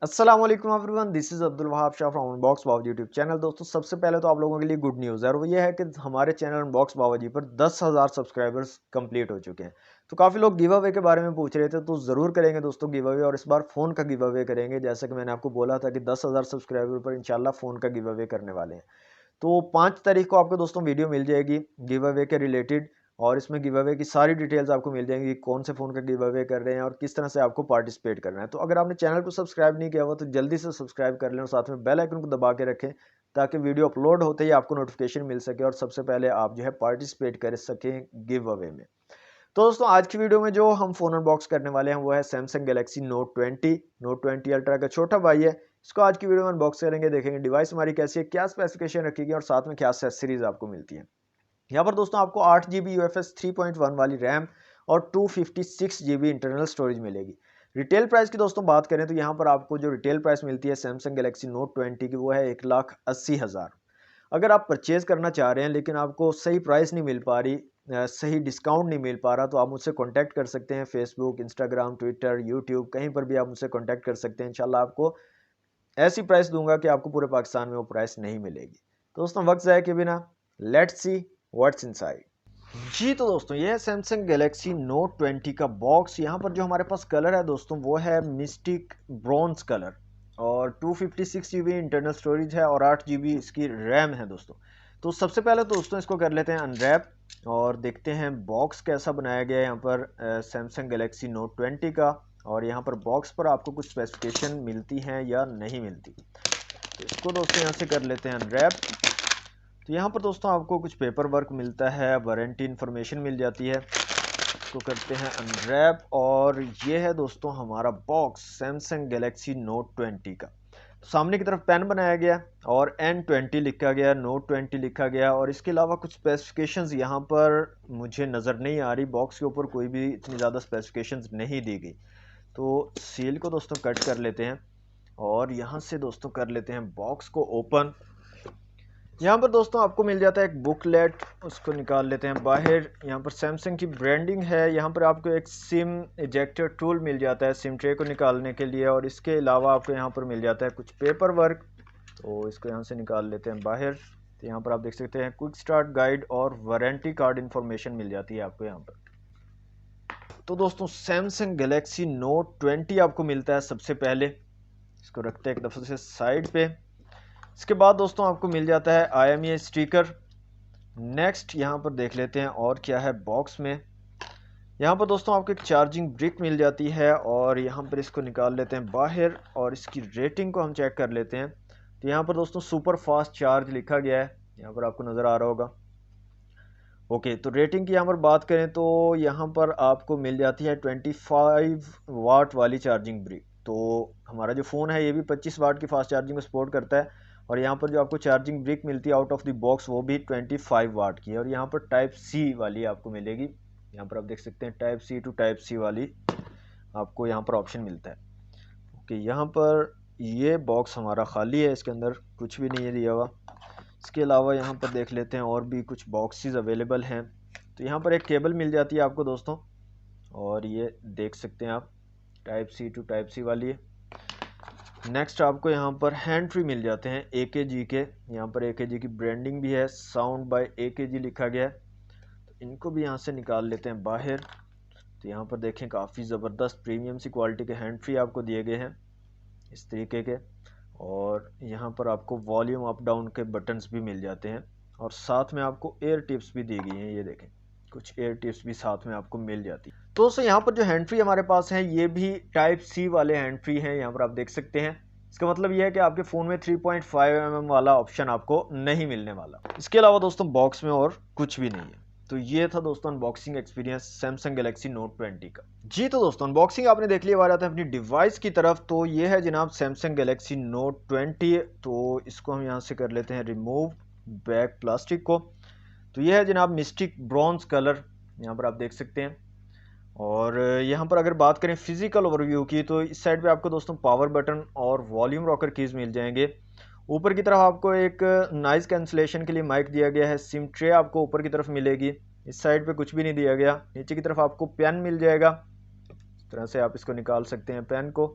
अस्सलाम वालेकुम everyone, this is Abdul Wahab Shah from unbox Baba YouTube channel. दोस्तों, सबसे पहले तो आप लोगों के लिए गुड न्यूज़ है और वो ये है कि हमारे चैनल अनबॉक्स बाबा जी पर 10,000 सब्सक्राइबर्स कंप्लीट हो चुके हैं। तो काफ़ी लोग गिव अवे के बारे में पूछ रहे थे, तो ज़रूर करेंगे दोस्तों गिव अवे, और इस बार फ़ोन का गिव अवे करेंगे। जैसा कि मैंने आपको बोला था कि 10,000 सब्सक्राइबर पर इंशाल्लाह फ़ोन का गिव अवे करने वाले हैं। तो 5 तारीख को आपको दोस्तों वीडियो मिल जाएगी गिव अवे के रिलेटेड, और इसमें गिव अवे की सारी डिटेल्स आपको मिल जाएंगी, कौन से फ़ोन का गिव अवे कर रहे हैं और किस तरह से आपको पार्टिसिपेट करना है। तो अगर आपने चैनल को सब्सक्राइब नहीं किया हुआ तो जल्दी से सब्सक्राइब कर लें और साथ में बेल आइकन को दबा के रखें, ताकि वीडियो अपलोड होते ही आपको नोटिफिकेशन मिल सके और सबसे पहले आप जो है पार्टिसिपेट कर सकें गिव अवे में। तो दोस्तों, आज की वीडियो में जो हम फ़ोन अनबॉक्स करने वाले हैं वो है सैमसंग गैलेक्सी नोट 20 अल्ट्रा का छोटा भाई है। इसको आज की वीडियो में अनबॉक्स करेंगे, देखेंगे डिवाइस हमारी कैसी है, क्या स्पेसिफिकेशन रखेगी और साथ में क्या एक्सेसरीज आपको मिलती है। यहाँ पर दोस्तों आपको 8 GB UFS 3.1 वाली रैम और 256 GB इंटरनल स्टोरेज मिलेगी। रिटेल प्राइस की दोस्तों बात करें तो यहाँ पर आपको जो रिटेल प्राइस मिलती है सैमसंग गैलेक्सी नोट 20 की, वो है 1,80,000। अगर आप परचेज़ करना चाह रहे हैं लेकिन आपको सही प्राइस नहीं मिल पा रही, सही डिस्काउंट नहीं मिल पा रहा, तो आप मुझसे कॉन्टैक्ट कर सकते हैं। फेसबुक, इंस्टाग्राम, ट्विटर, यूट्यूब, कहीं पर भी आप मुझसे कॉन्टैक्ट कर सकते हैं। इंशाल्लाह आपको ऐसी प्राइस दूंगा कि आपको पूरे पाकिस्तान में वो प्राइस नहीं मिलेगी। तो दोस्तों, वक्त ज़ाया के बिना लेट्स सी व्हाट्स इनसाइड। जी तो दोस्तों, ये है सैमसंग गैलेक्सी नोट 20 का बॉक्स। यहाँ पर जो हमारे पास कलर है दोस्तों वो है मिस्टिक ब्रॉन्ज कलर, और 256 GB इंटरनल स्टोरेज है और 8 GB इसकी रैम है दोस्तों। तो सबसे पहले तो दोस्तों इसको कर लेते हैं अनरैप और देखते हैं बॉक्स कैसा बनाया गया है यहाँ पर सैमसंग गैलेक्सी नोट 20 का, और यहाँ पर बॉक्स पर आपको कुछ स्पेसिफिकेशन मिलती हैं या नहीं मिलती। तो इसको दोस्तों यहाँ से कर लेते हैं अनरैप। तो यहाँ पर दोस्तों आपको कुछ पेपर वर्क मिलता है, वारंटी इन्फॉर्मेशन मिल जाती है। इसको करते हैं अनरैप, और ये है दोस्तों हमारा बॉक्स सैमसंग गैलेक्सी नोट 20 का। तो सामने की तरफ पेन बनाया गया और N20 लिखा गया, नोट 20 लिखा गया, और इसके अलावा कुछ स्पेसिफिकेशंस यहाँ पर मुझे नज़र नहीं आ रही। बॉक्स के ऊपर कोई भी इतनी ज़्यादा स्पेसिफिकेशंस नहीं दी गई। तो सील को दोस्तों कट कर लेते हैं और यहाँ से दोस्तों कर लेते हैं बॉक्स को ओपन। यहाँ पर दोस्तों आपको मिल जाता है एक बुकलेट, उसको निकाल लेते हैं बाहर। यहाँ पर सैमसंग की ब्रांडिंग है। यहाँ पर आपको एक सिम इजेक्टर टूल मिल जाता है सिम ट्रे को निकालने के लिए, और इसके अलावा आपको यहाँ पर मिल जाता है कुछ पेपर वर्क। तो इसको यहाँ से निकाल लेते हैं बाहर। तो यहाँ पर आप देख सकते हैं क्विक स्टार्ट गाइड और वारंटी कार्ड इन्फॉर्मेशन मिल जाती है आपको यहाँ पर। तो दोस्तों, सैमसंग गैलेक्सी नोट 20 आपको मिलता है सबसे पहले। इसको रखते हैं एक दफ़े से साइड पे। इसके बाद दोस्तों आपको मिल जाता है IMEI स्टिकर। नेक्स्ट यहाँ पर देख लेते हैं और क्या है बॉक्स में। यहाँ पर दोस्तों आपको एक चार्जिंग ब्रिक मिल जाती है, और यहाँ पर इसको निकाल लेते हैं बाहर और इसकी रेटिंग को हम चेक कर लेते हैं। तो यहाँ पर दोस्तों सुपर फास्ट चार्ज लिखा गया है, यहाँ पर आपको नज़र आ रहा होगा। ओके, तो रेटिंग की यहाँ पर बात करें तो यहाँ पर आपको मिल जाती है 25 वाट वाली चार्जिंग ब्रिक। तो हमारा जो फ़ोन है ये भी 25 वाट की फास्ट चार्जिंग को सपोर्ट करता है, और यहाँ पर जो आपको चार्जिंग ब्रिक मिलती है आउट ऑफ द बॉक्स वो भी 25 वाट की है, और यहाँ पर टाइप सी वाली आपको मिलेगी। यहाँ पर आप देख सकते हैं type C to type C वाली आपको यहाँ पर ऑप्शन मिलता है। ओके, यहाँ पर ये बॉक्स हमारा खाली है, इसके अंदर कुछ भी नहीं है दिया हुआ। इसके अलावा यहाँ पर देख लेते हैं और भी कुछ बॉक्सेस अवेलेबल हैं। तो यहाँ पर एक केबल मिल जाती है आपको दोस्तों, और ये देख सकते हैं आप type C to type C वाली है। नेक्स्ट आपको यहाँ पर हैंड फ्री मिल जाते हैं AKG के। यहाँ पर AKG की ब्रांडिंग भी है, साउंड बाय AKG लिखा गया है। तो इनको भी यहाँ से निकाल लेते हैं बाहर। तो यहाँ पर देखें काफ़ी ज़बरदस्त प्रीमियम सी क्वालिटी के हैंड फ्री आपको दिए गए हैं इस तरीके के, और यहाँ पर आपको वॉल्यूम अप डाउन के बटन्स भी मिल जाते हैं, और साथ में आपको एयर टिप्स भी दी गई हैं। ये देखें कुछ एयर टिप्स भी साथ में आपको मिल जाती है। तो दोस्तों, यहाँ पर जो हैंड फ्री हमारे पास हैं ये भी टाइप सी वाले हैंड फ्री हैं। यहाँ पर आप देख सकते हैं। इसका मतलब ये है कि आपके फ़ोन में 3.5 mm वाला ऑप्शन आपको नहीं मिलने वाला। इसके अलावा दोस्तों बॉक्स में और कुछ भी नहीं है। तो ये था दोस्तों unboxing experience Samsung Galaxy note 20 का। जी तो दोस्तों, अनबॉक्सिंग आपने देख लिया। आते हैं अपनी डिवाइस की तरफ। तो ये है जनाब सैमसंग गैलेक्सी नोट 20। तो इसको हम यहाँ से कर लेते हैं रिमूव बैक प्लास्टिक को। तो ये है जनाब मिस्टिक ब्रॉन्ज कलर, यहाँ पर आप देख सकते हैं। और यहाँ पर अगर बात करें फिजिकल ओवरव्यू की, तो इस साइड पे आपको दोस्तों पावर बटन और वॉल्यूम रॉकर कीज़ मिल जाएंगे। ऊपर की तरफ आपको एक नॉइज़ कैंसलेशन के लिए माइक दिया गया है। सिम ट्रे आपको ऊपर की तरफ मिलेगी। इस साइड पे कुछ भी नहीं दिया गया। नीचे की तरफ आपको पेन मिल जाएगा, इस तरह से आप इसको निकाल सकते हैं पेन को,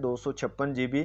256 GB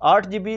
8 GB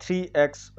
3x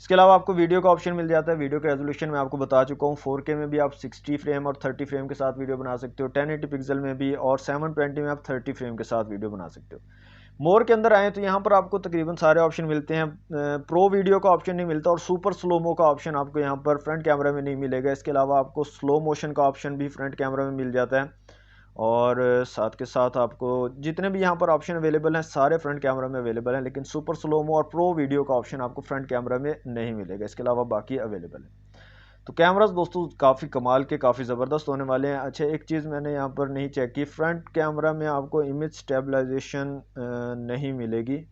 इसके अलावा आपको वीडियो का ऑप्शन मिल जाता है। वीडियो का रेजोल्यूशन मैं आपको बता चुका हूँ, 4K में भी आप 60 फ्रेम और 30 फ्रेम के साथ वीडियो बना सकते हो, 1080 पिक्सल में भी, और 720 में आप 30 फ्रेम के साथ वीडियो बना सकते हो। मोर के अंदर आए तो यहाँ पर आपको तकरीबन सारे ऑप्शन मिलते हैं। प्रो वीडियो का ऑप्शन नहीं मिलता, और सुपर स्लोमो का ऑप्शन आपको यहाँ पर फ्रंट कैमरा में नहीं मिलेगा। इसके अलावा आपको स्लो मोशन का ऑप्शन भी फ्रंट कैमरा में मिल जाता है, और साथ के साथ आपको जितने भी यहाँ पर ऑप्शन अवेलेबल हैं सारे फ्रंट कैमरा में अवेलेबल हैं, लेकिन सुपर स्लोमो और प्रो वीडियो का ऑप्शन आपको फ्रंट कैमरा में नहीं मिलेगा। इसके अलावा बाकी अवेलेबल है। तो कैमरास दोस्तों काफ़ी कमाल के, काफ़ी ज़बरदस्त होने वाले हैं। अच्छा, एक चीज़ मैंने यहाँ पर नहीं चेक की, फ्रंट कैमरा में आपको इमेज स्टेबलाइजेशन नहीं मिलेगी।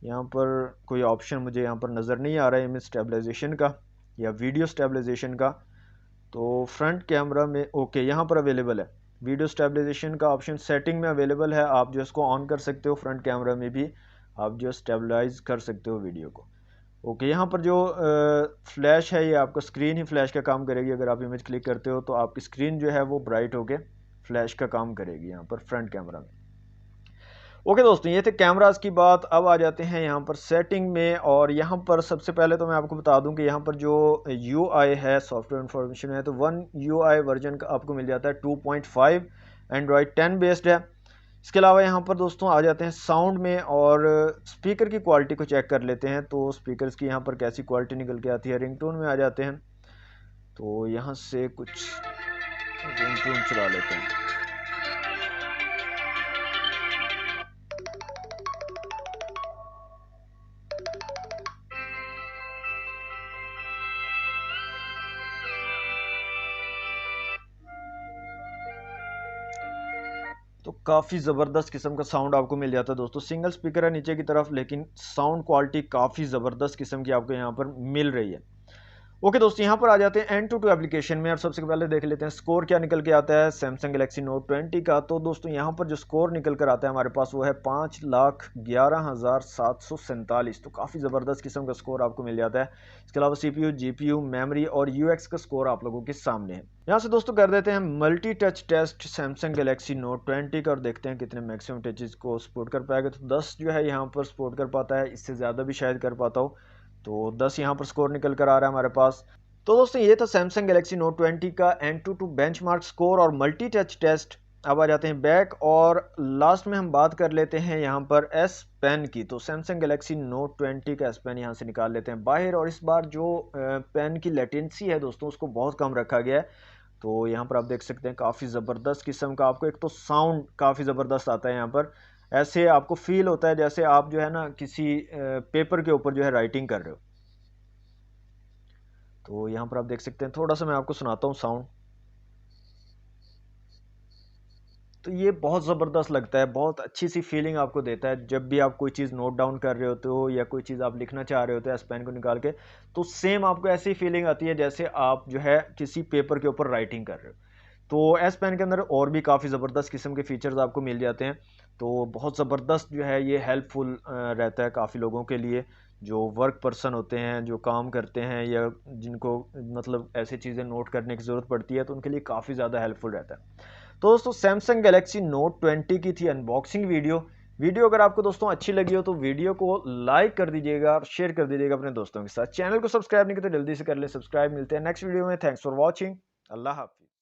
यहाँ पर कोई ऑप्शन मुझे यहाँ पर नज़र नहीं आ रहा है इमेज स्टेबलाइजेशन का या वीडियो स्टेबलाइजेशन का। तो फ्रंट कैमरा में ओके, यहाँ पर अवेलेबल है वीडियो स्टेबलाइजेशन का ऑप्शन, सेटिंग में अवेलेबल है। आप जो इसको ऑन कर सकते हो, फ्रंट कैमरा में भी आप जो स्टेबलाइज कर सकते हो वीडियो को। ओके, यहाँ पर जो फ्लैश है ये आपका स्क्रीन ही फ्लैश का काम करेगी। अगर आप इमेज क्लिक करते हो तो आपकी स्क्रीन जो है वो ब्राइट होके फ्लैश का काम करेगी यहाँ पर फ्रंट कैमरा में। ओके दोस्तों, ये थे कैमरास की बात। अब आ जाते हैं यहाँ पर सेटिंग में, और यहाँ पर सबसे पहले तो मैं आपको बता दूं कि यहाँ पर जो UI है, सॉफ्टवेयर इंफॉर्मेशन है, तो 1 UI वर्जन का आपको मिल जाता है 2.5, एंड्रॉयड 10 बेस्ड है। इसके अलावा यहाँ पर दोस्तों आ जाते हैं साउंड में, और स्पीकर की क्वालिटी को चेक कर लेते हैं। तो स्पीकर्स की यहाँ पर कैसी क्वालिटी निकल के आती है। रिंगटोन में आ जाते हैं, तो यहाँ से कुछ रिंगटोन चला लेते हैं। तो काफ़ी ज़बरदस्त किस्म का साउंड आपको मिल जाता है दोस्तों। सिंगल स्पीकर है नीचे की तरफ, लेकिन साउंड क्वालिटी काफ़ी ज़बरदस्त किस्म की आपको यहाँ पर मिल रही है। ओके दोस्तों, यहाँ पर आ जाते हैं Antutu एप्लीकेशन में, और सबसे पहले देख लेते हैं स्कोर क्या निकल के आता है सैमसंग गैलेक्सी नोट 20 का। तो दोस्तों यहाँ पर जो स्कोर निकल कर आता है हमारे पास वो है 5,11,747। तो काफ़ी ज़बरदस्त किस्म का स्कोर आपको मिल जाता है। इसके अलावा CPU, GPU, मेमोरी और UX का स्कोर आप लोगों के सामने है। यहाँ से दोस्तों कर देते हैं multi touch taste Samsung Galaxy note 20 का, और देखते हैं कितने मैक्सिमम टचेस को सपोर्ट कर पाएगा। तो 10 जो है यहाँ पर सपोर्ट कर पाता है, इससे ज़्यादा भी शायद कर पाता हो। तो 10 यहाँ पर स्कोर निकल कर आ रहा है हमारे पास। तो दोस्तों ये था सैमसंग गैलेक्सी नोट 20 का Antutu बेंचमार्क स्कोर और मल्टी टच टेस्ट। अब आ जाते हैं बैक, और लास्ट में हम बात कर लेते हैं यहाँ पर S पेन की। तो सैमसंग गैलेक्सी नोट 20 का S पेन यहाँ से निकाल लेते हैं बाहर, और इस बार जो पेन की लेटेंसी है दोस्तों उसको बहुत कम रखा गया है। तो यहाँ पर आप देख सकते हैं काफ़ी ज़बरदस्त किस्म का आपको एक तो साउंड काफ़ी ज़बरदस्त आता है। यहाँ पर ऐसे आपको फील होता है जैसे आप जो है ना किसी पेपर के ऊपर जो है राइटिंग कर रहे हो। तो यहाँ पर आप देख सकते हैं, थोड़ा सा मैं आपको सुनाता हूँ साउंड। तो ये बहुत ज़बरदस्त लगता है, बहुत अच्छी सी फीलिंग आपको देता है जब भी आप कोई चीज़ नोट डाउन कर रहे होते हो या कोई चीज़ आप लिखना चाह रहे होते हो एस पेन को निकाल के। तो सेम आपको ऐसी फीलिंग आती है जैसे आप जो है किसी पेपर के ऊपर राइटिंग कर रहे हो। तो एस पेन के अंदर और भी काफ़ी ज़बरदस्त किस्म के फीचर्स आपको मिल जाते हैं। तो बहुत ज़बरदस्त जो है ये हेल्पफुल रहता है काफ़ी लोगों के लिए, जो वर्क पर्सन होते हैं, जो काम करते हैं, या जिनको मतलब ऐसी चीज़ें नोट करने की ज़रूरत पड़ती है, तो उनके लिए काफ़ी ज़्यादा हेल्पफुल रहता है। तो दोस्तों सैमसंग गैलेक्सी नोट 20 की थी अनबॉक्सिंग वीडियो अगर आपको दोस्तों अच्छी लगी हो तो वीडियो को लाइक कर दीजिएगा और शेयर कर दीजिएगा अपने दोस्तों के साथ। चैनल को सब्सक्राइब नहीं किया तो जल्दी से कर लें सब्सक्राइब। मिलते हैं नेक्स्ट वीडियो में। Thanks for watching. अल्लाह हाफिज़।